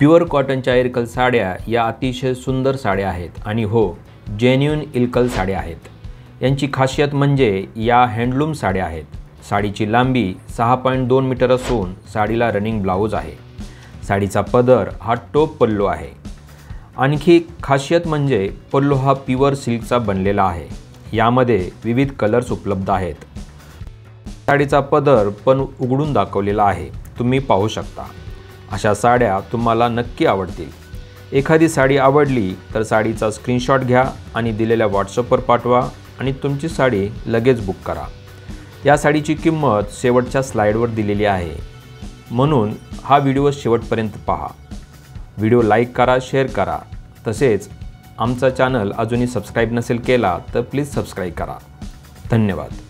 Pure कॉटनच्या इरकल साड्या या अतिशय सुंदर साड्या आहेत आणि हो, जेन्युइन इरकल साड्या आहेत। यांची खासियत म्हणजे या हँडलूम साड्या आहेत। साडीची लांबी 6.2 मीटर असून साडीला रनिंग ब्लाउज आहे। साडीचा पदर हा टोप पल्लू आहे। आणखी खासियत म्हणजे पल्लू हा प्युअर सिल्कचा बनलेला आहे। यामध्ये विविध कलर्स उपलब्ध आहेत। साडीचा पदर पण उघडून दाखवलेला आहे, तुम्ही पाहू शकता। अशा साड्या तुम्हाला नक्की आवडतील। एखादी साडी आवडली तर साडीचा स्क्रीनशॉट घ्या आणि दिलेल्या व्हॉट्सअपवर पाठवा आणि तुमची साडी लगेच बुक करा। या साडीची किंमत शेवटच्या स्लाइडवर दिलेली आहे, म्हणून हा व्हिडिओ शेवटपर्यंत पहा। व्हिडिओ लाईक करा, शेअर करा। तसेच आमचा चॅनल अजूनही सबस्क्राईब नसेल केला तर प्लीज सबस्क्राईब करा। धन्यवाद।